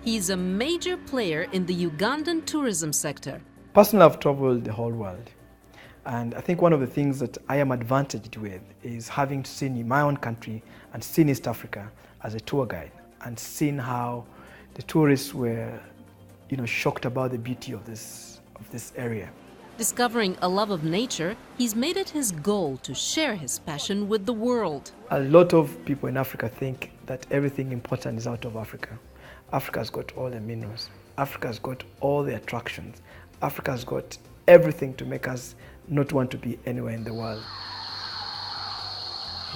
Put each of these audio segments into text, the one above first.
He's a major player in the Ugandan tourism sector. Personally, I've traveled the whole world. And I think one of the things that I am advantaged with is having seen my own country and seen East Africa as a tour guide and seen how the tourists were, shocked about the beauty of this area. Discovering a love of nature, he's made it his goal to share his passion with the world. A lot of people in Africa think that everything important is out of Africa. Africa's got all the minerals. Africa's got all the attractions. Africa's got everything to make us not want to be anywhere in the world.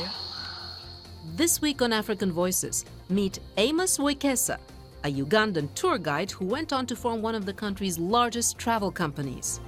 Yeah. This week on African Voices, meet Amos Wekesa, a Ugandan tour guide who went on to form one of the country's largest travel companies.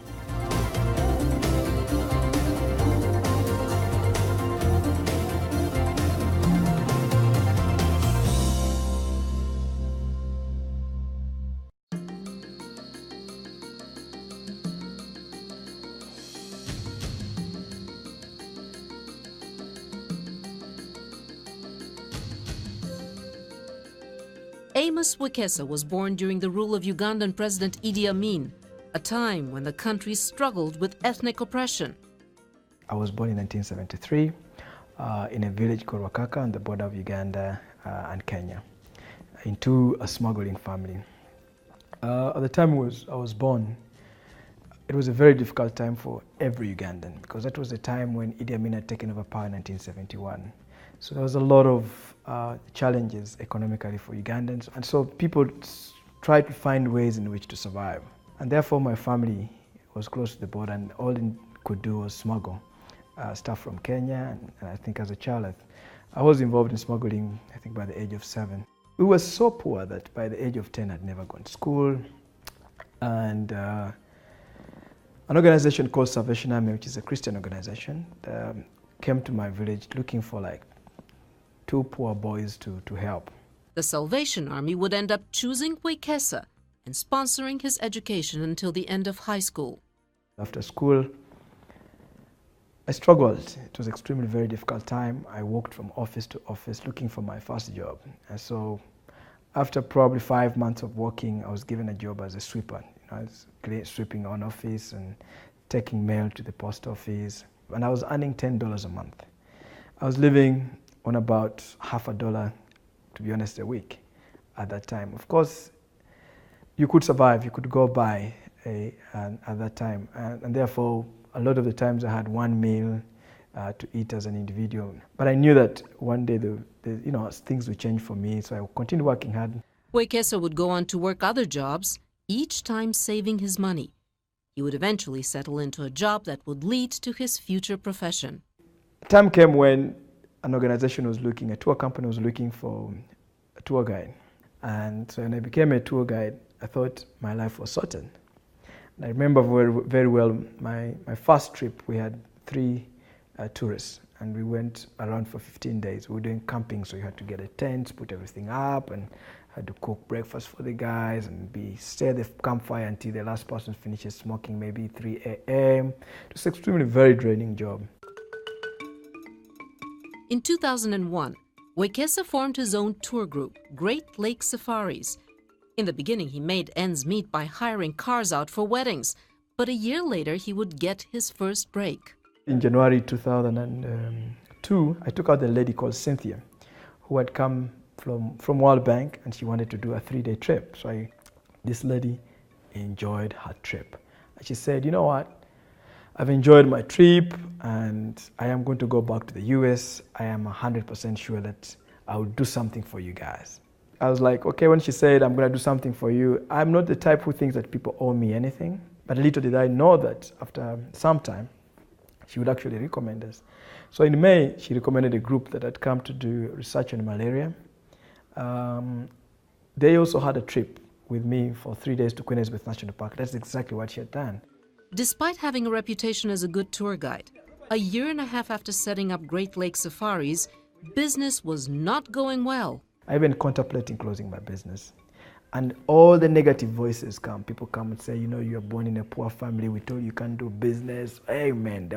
Amos Wekesa was born during the rule of Ugandan President Idi Amin, a time when the country struggled with ethnic oppression. I was born in 1973 in a village called Wakaka on the border of Uganda and Kenya, into a smuggling family. At the time I was born, it was a very difficult time for every Ugandan because that was the time when Idi Amin had taken over power in 1971. So there was a lot of challenges economically for Ugandans, and so people tried to find ways in which to survive. And therefore my family was close to the border, and all they could do was smuggle stuff from Kenya. And I think as a child, I was involved in smuggling, I think by the age of 7. We were so poor that by the age of 10 I'd never gone to school. And an organization called Salvation Army, which is a Christian organization, came to my village looking for like 2 poor boys to help. The Salvation Army would end up choosing Wekesa and sponsoring his education until the end of high school. After school, I struggled. It was extremely very difficult time. I walked from office to office looking for my first job. And so after probably 5 months of working, I was given a job as a sweeper. I was sweeping on office and taking mail to the post office. And I was earning $10 a month. I was living on about $50, to be honest, a week at that time. Of course, you could survive, you could go by at that time. And therefore, a lot of the times I had one meal to eat as an individual. But I knew that one day things would change for me, so I would continue working hard. Wekesa would go on to work other jobs, each time saving his money. He would eventually settle into a job that would lead to his future profession. A time came when an organization a tour company was looking for a tour guide. And so when I became a tour guide, I thought my life was sorted. And I remember very well my first trip. We had 3 tourists, and we went around for 15 days. We were doing camping, so you had to get a tent, put everything up, and had to cook breakfast for the guys and stay at the campfire until the last person finishes smoking, maybe 3 a.m. It was extremely very draining job. In 2001, Wekesa formed his own tour group, Great Lake Safaris. In the beginning, he made ends meet by hiring cars out for weddings, but a year later, he would get his first break. In January 2002, I took out a lady called Cynthia, who had come from World Bank, and she wanted to do a 3-day trip. So this lady enjoyed her trip. And she said, you know what? I've enjoyed my trip, and I am going to go back to the US. I am 100% sure that I will do something for you guys. I was like, okay, when she said, I'm going to do something for you, I'm not the type who thinks that people owe me anything. But little did I know that after some time, she would actually recommend us. So in May, she recommended a group that had come to do research on malaria. They also had a trip with me for 3 days to Queen Elizabeth National Park. That's exactly what she had done. Despite having a reputation as a good tour guide, a year and a half after setting up Great Lake Safaris, business was not going well. I even contemplating closing my business. And all the negative voices come. People come and say, you know, you're born in a poor family. We told you can't do business. Hey, man,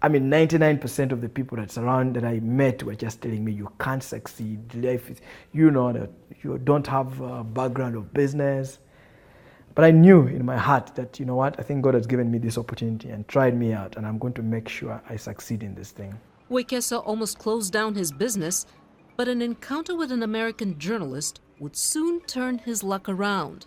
I mean, 99% of the people that I met were just telling me you can't succeed. Life is, you know, that you don't have a background of business. But I knew in my heart that, you know what, I think God has given me this opportunity and tried me out, and I'm going to make sure I succeed in this thing. Wekesa almost closed down his business, but an encounter with an American journalist would soon turn his luck around.